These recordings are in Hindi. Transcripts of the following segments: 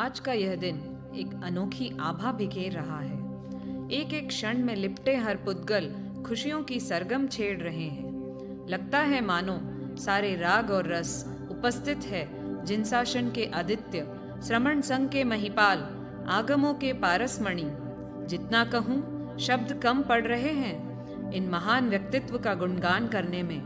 आज का यह दिन एक अनोखी आभा बिखेर रहा है। एक एक क्षण में लिपटे हर पुद्गल खुशियों की सरगम छेड़ रहे हैं। लगता है मानो सारे राग और रस उपस्थित है जिनसाशन के आदित्य, श्रमण संघ के महिपाल, आगमों के पारसमणि। जितना कहूँ शब्द कम पड़ रहे हैं इन महान व्यक्तित्व का गुणगान करने में।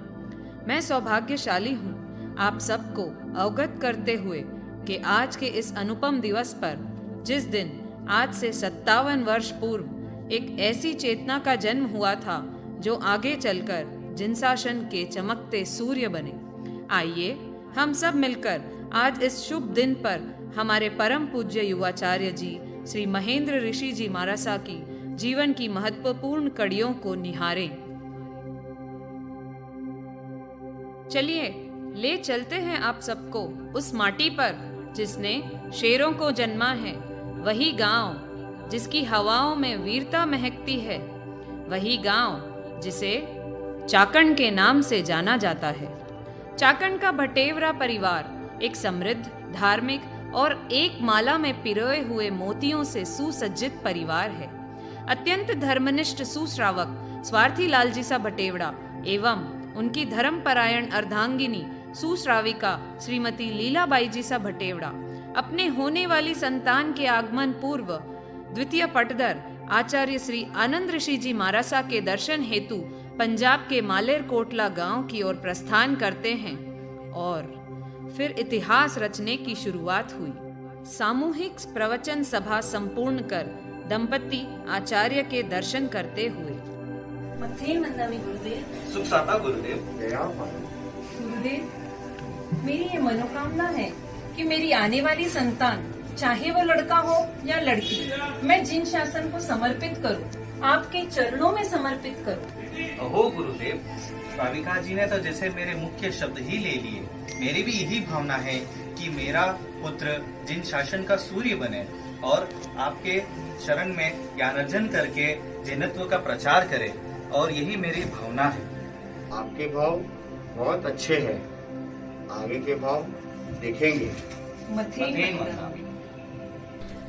मैं सौभाग्यशाली हूँ आप सबको अवगत करते हुए कि आज के इस अनुपम दिवस पर, जिस दिन आज से 57 वर्ष पूर्व एक ऐसी चेतना का जन्म हुआ था जो आगे चलकर जिनसाशन के चमकते सूर्य बने, आइए हम सब मिलकर आज इस शुभ दिन पर हमारे परम पूज्य युवाचार्य जी श्री महेंद्र ऋषि जी मारासा की जीवन की महत्वपूर्ण कड़ियों को निहारें। चलिए ले चलते हैं आप सबको उस माटी पर जिसने शेरों को जन्मा है, वही गांव जिसकी हवाओं में वीरता महकती है, वही गांव जिसे चाकण के नाम से जाना जाता है। चाकण का भटेवरा परिवार एक समृद्ध, धार्मिक और एक माला में पिरोए हुए मोतियों से सुसज्जित परिवार है। अत्यंत धर्मनिष्ठ सुश्रावक स्वार्थी लालजीसा भटेवड़ा एवं उनकी धर्मपरायण अर्धांगिनी सुश्राविका श्रीमती लीलाबाई जी सा भटेवड़ा अपने होने वाली संतान के आगमन पूर्व द्वितीय पटदर आचार्य श्री आनंद ऋषि जी मारासा के दर्शन हेतु पंजाब के मालेरकोटला गांव की ओर प्रस्थान करते हैं और फिर इतिहास रचने की शुरुआत हुई। सामूहिक प्रवचन सभा संपूर्ण कर दंपति आचार्य के दर्शन करते हुए सुख साता गुरुदेव। गुरुदेव, मेरी ये मनोकामना है कि मेरी आने वाली संतान, चाहे वो लड़का हो या लड़की, मैं जिन शासन को समर्पित करूं, आपके चरणों में समर्पित करूं। हो गुरुदेव, श्राविका जी ने तो जैसे मेरे मुख्य शब्द ही ले लिए। मेरी भी यही भावना है कि मेरा पुत्र जिन शासन का सूर्य बने और आपके शरण में ज्ञानार्जन करके जिनत्व का प्रचार करे, और यही मेरी भावना है। आपके भाव बहुत अच्छे हैं, आगे के भाव देखेंगे।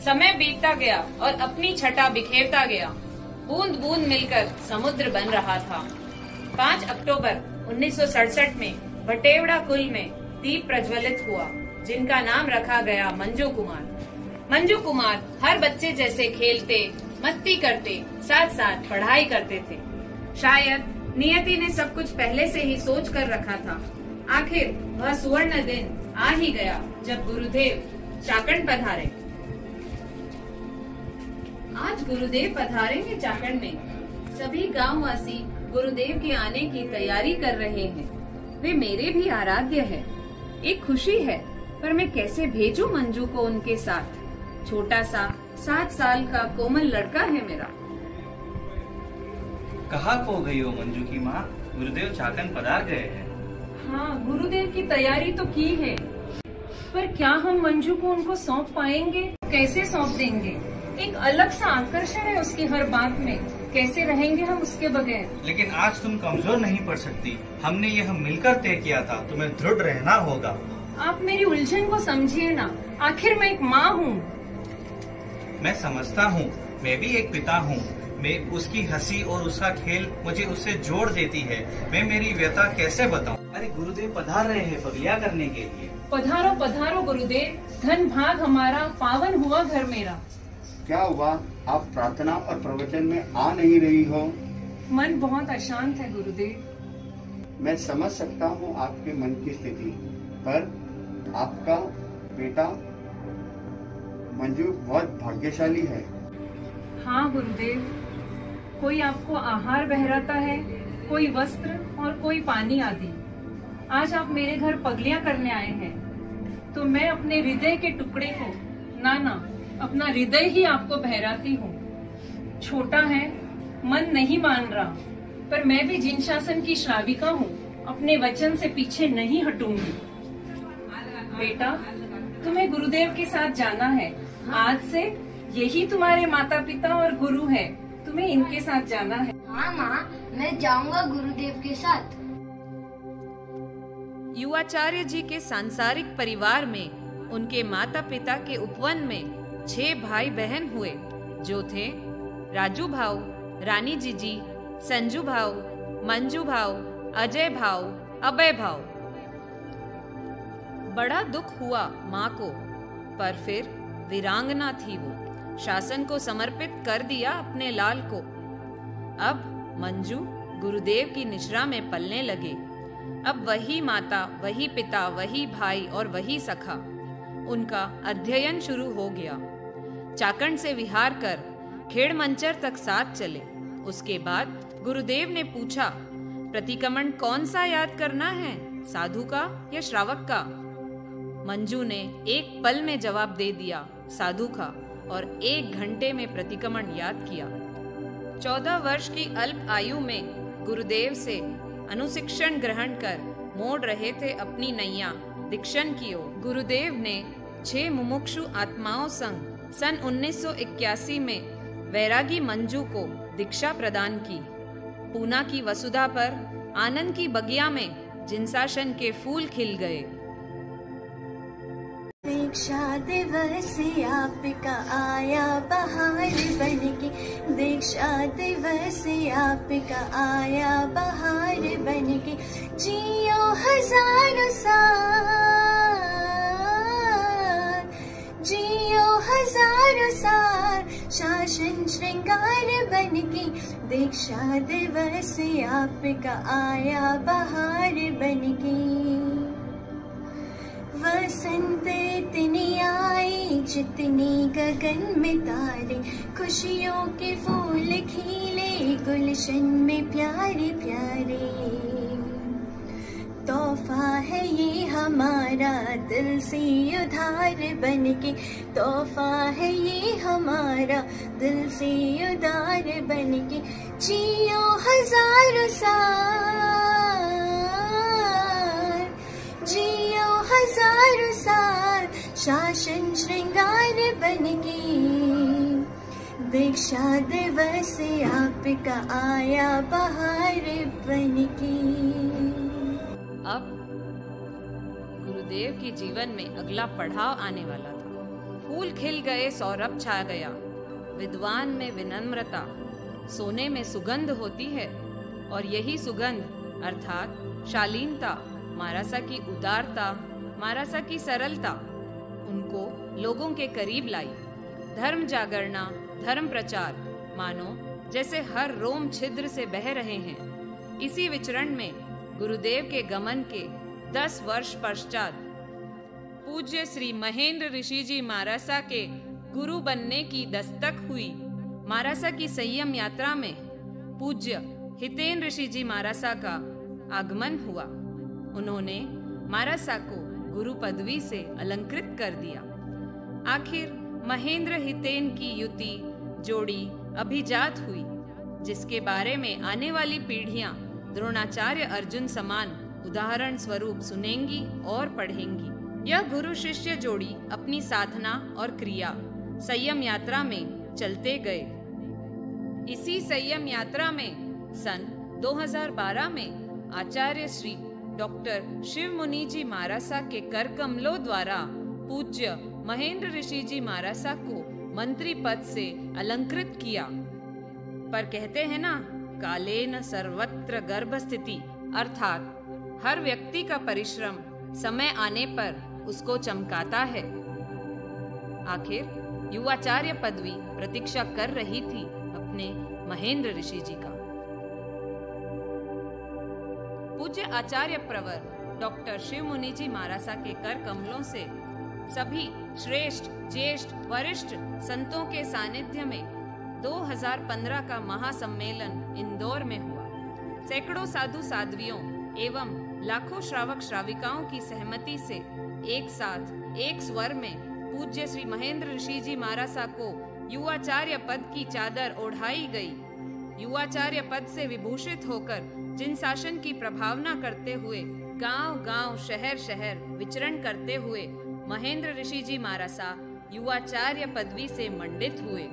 समय बीतता गया और अपनी छटा बिखेरता गया। बूंद बूंद मिलकर समुद्र बन रहा था। 5 अक्टूबर 1967 में भटेवड़ा कुल में दीप प्रज्वलित हुआ, जिनका नाम रखा गया मंजू कुमार। मंजू कुमार हर बच्चे जैसे खेलते, मस्ती करते, साथ साथ पढ़ाई करते थे। शायद नियति ने सब कुछ पहले से ही सोच कर रखा था। आखिर वह सुवर्ण दिन आ ही गया जब गुरुदेव चाकण पधारे। आज गुरुदेव पधारेंगे चाकण में। सभी गांववासी गुरुदेव के आने की तैयारी कर रहे हैं। वे मेरे भी आराध्य है। एक खुशी है, पर मैं कैसे भेजूं मंजू को उनके साथ। छोटा सा 7 साल का कोमल लड़का है मेरा। कहाँ खो गई हो मंजू की माँ? गुरुदेव चाकन पधार गए हैं। हाँ, गुरुदेव की तैयारी तो की है, पर क्या हम मंजू को उनको सौंप पाएंगे? कैसे सौंप देंगे? एक अलग सा आकर्षण है उसकी हर बात में। कैसे रहेंगे हम उसके बगैर? लेकिन आज तुम कमजोर नहीं पड़ सकती। हमने यह मिलकर तय किया था, तुम्हें दृढ़ रहना होगा। आप मेरी उलझन को समझिए ना, आखिर मैं एक माँ हूँ। मैं समझता हूँ, मैं भी एक पिता हूँ। मैं उसकी हंसी और उसका खेल मुझे उससे जोड़ देती है। मैं मेरी व्यथा कैसे बताऊं? अरे गुरुदेव पधार रहे हैं बगलिया करने के लिए। पधारो पधारो गुरुदेव, धन भाग हमारा, पावन हुआ घर मेरा। क्या हुआ, आप प्रार्थना और प्रवचन में आ नहीं रही हो? मन बहुत अशांत है गुरुदेव। मैं समझ सकता हूँ आपके मन की स्थिति, पर आपका बेटा मंजू बहुत भाग्यशाली है। हाँ गुरुदेव, कोई आपको आहार बहराता है, कोई वस्त्र और कोई पानी आदि। आज आप मेरे घर पगलियां करने आए हैं, तो मैं अपने हृदय के टुकड़े को, ना अपना हृदय ही आपको बहराती हूँ। छोटा है, मन नहीं मान रहा, पर मैं भी जिन शासन की श्राविका हूँ, अपने वचन से पीछे नहीं हटूंगी। बेटा, तुम्हें गुरुदेव के साथ जाना है। आज से यही तुम्हारे माता पिता और गुरु है, तुम्हें इनके साथ जाना है। हाँ माँ, मैं जाऊंगा गुरुदेव के साथ। युवाचार्य जी के सांसारिक परिवार में उनके माता पिता के उपवन में 6 भाई बहन हुए, जो थे राजू भाऊ, रानी जीजी, संजू भाऊ, मंजू भाऊ, अजय भाऊ, अभय भाऊ। बड़ा दुख हुआ माँ को, पर फिर वीरांगना थी वो, शासन को समर्पित कर दिया अपने लाल को। अब मंजू गुरुदेव की निश्रा में पलने लगे। अब वही माता, वही पिता, वही भाई और वही सखा। उनका अध्ययन शुरू हो गया। चाकण से विहार कर खेड़ मंचर तक साथ चले। उसके बाद गुरुदेव ने पूछा, प्रतिक्रमण कौन सा याद करना है, साधु का या श्रावक का? मंजू ने एक पल में जवाब दे दिया, साधु का, और 1 घंटे में प्रतिक्रमण याद किया। 14 वर्ष की अल्प आयु में गुरुदेव से अनुशिक्षण ग्रहण कर मोड़ रहे थे अपनी नैया दीक्षण की ओर। गुरुदेव ने 6 मुमुक्षु आत्माओं संग सन 1981 में वैरागी मंजू को दीक्षा प्रदान की। पूना की वसुधा पर आनंद की बगिया में जिनसाशन के फूल खिल गए। दीक्षा दिवस आपका आया बहार बनके, दीक्षा दिवस आपका आया बहार बनके, जियो हजारों साल, जियो हजारों साल, शासन श्रृंगार बनके, दीक्षा दिवस आपका आया बहार बनके। वसंत इतनी आई जितनी गगन में तारे, खुशियों के फूल खिले गुलशन में प्यारे प्यारे। तोहफा है ये हमारा दिल से उधार बनके, तोहफा है ये हमारा दिल से उधार बनके, जियो हजारों साल, जियो हजारों साल, शासन श्रृंगार बनके, दीक्षा दिवस आपका आया बहार बनके। अब गुरुदेव के जीवन में अगला पड़ाव आने वाला था। फूल खिल गए, सौरभ छा गया। विद्वान में विनम्रता, सोने में सुगंध होती है, और यही सुगंध अर्थात शालीनता, मारासा की उदारता, मारासा की सरलता उनको लोगों के करीब लाई। धर्म जागरणा, धर्म प्रचार मानो जैसे हर रोम छिद्र से बह रहे हैं। इसी विचरण में गुरुदेव के गमन के 10 वर्ष पश्चात पूज्य श्री महेंद्र ऋषि जी मारासा के गुरु बनने की दस्तक हुई। मारासा की संयम यात्रा में पूज्य हितेन ऋषि जी मारासा का आगमन हुआ। उन्होंने मारासा को गुरु पदवी से अलंकृत कर दिया। आखिर महेंद्र हितेन की युति जोड़ी अभिजात हुई, जिसके बारे में आने वाली पीढ़ियां द्रोणाचार्य अर्जुन समान उदाहरण स्वरूप सुनेंगी और पढ़ेंगी। यह गुरु शिष्य जोड़ी अपनी साधना और क्रिया संयम यात्रा में चलते गए। इसी संयम यात्रा में सन 2012 में आचार्य श्री डॉक्टर शिव मुनि जी मारासा के कर कमलों द्वारा पूज्य महेंद्र ऋषि जी मारासा को मंत्री पद से अलंकृत किया। पर कहते हैं ना, कालेन सर्वत्र गर्भ स्थिति, अर्थात हर व्यक्ति का परिश्रम समय आने पर उसको चमकाता है। आखिर युवाचार्य पदवी प्रतीक्षा कर रही थी अपने महेंद्र ऋषि जी का। पूज्य आचार्य प्रवर डॉक्टर शिव मुनि जी मारासा के कर कमलों से सभी श्रेष्ठ, ज्येष्ठ, वरिष्ठ संतों के सानिध्य में 2015 का महासम्मेलन इंदौर में हुआ। सैकड़ों साधु साध्वियों एवं लाखों श्रावक श्राविकाओं की सहमति से एक साथ एक स्वर में पूज्य श्री महेंद्र ऋषि जी मारासा को युवाचार्य पद की चादर ओढ़ाई गई। युवाचार्य पद से विभूषित होकर जिन शासन की प्रभावना करते हुए गांव-गांव, शहर-शहर विचरण करते हुए महेंद्र ऋषि जी मारासा युवाचार्य पदवी से मंडित हुए।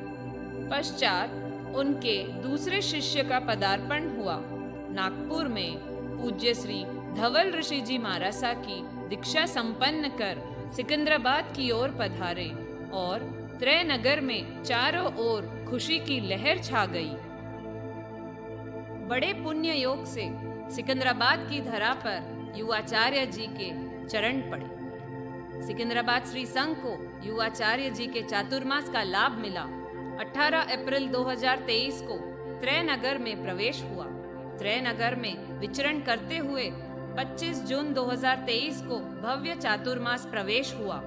पश्चात उनके दूसरे शिष्य का पदार्पण हुआ। नागपुर में पूज्य श्री धवल ऋषि जी मारासा की दीक्षा संपन्न कर सिकंदराबाद की ओर पधारे और त्रय नगर में चारों ओर खुशी की लहर छा गई। बड़े पुण्य योग से सिकंदराबाद की धरा पर युवाचार्य जी के चरण पड़े। सिकंदराबाद श्री संघ को युवाचार्य जी के चातुर्मास का लाभ मिला। 18 अप्रैल 2023 को त्रय नगर में प्रवेश हुआ। त्रय नगर में विचरण करते हुए 25 जून 2023 को भव्य चातुर्मास प्रवेश हुआ।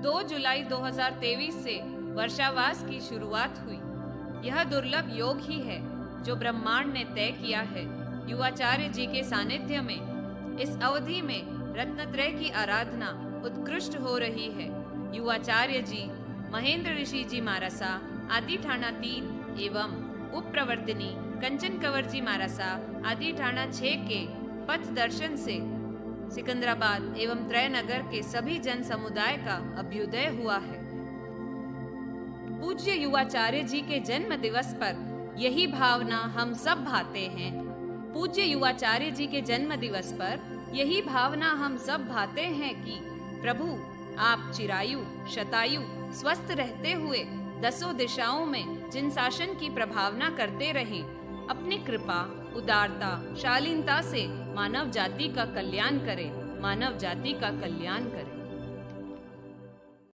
2 जुलाई 2023 से वर्षावास की शुरुआत हुई। यह दुर्लभ योग ही है जो ब्रह्मांड ने तय किया है। युवाचार्य जी के सानिध्य में इस अवधि में रत्नत्रय की आराधना उत्कृष्ट हो रही है। युवाचार्य जी महेंद्र ऋषि जी मारासा आदि ठाणा 3 एवं उप प्रवर्तनी कंचन कंवर जी मारासा आदि ठाणा 6 के पथ दर्शन से सिकंदराबाद एवं त्रय नगर के सभी जन समुदाय का अभ्युदय हुआ है। पूज्य युवाचार्य जी के जन्म दिवस पर यही भावना हम सब भाते हैं। पूज्य युवाचार्य जी के जन्म दिवस पर यही भावना हम सब भाते हैं कि प्रभु आप चिरायु शतायु स्वस्थ रहते हुए दसों दिशाओं में जिन शासन की प्रभावना करते रहें, अपनी कृपा उदारता शालीनता से मानव जाति का कल्याण करें, मानव जाति का कल्याण करें।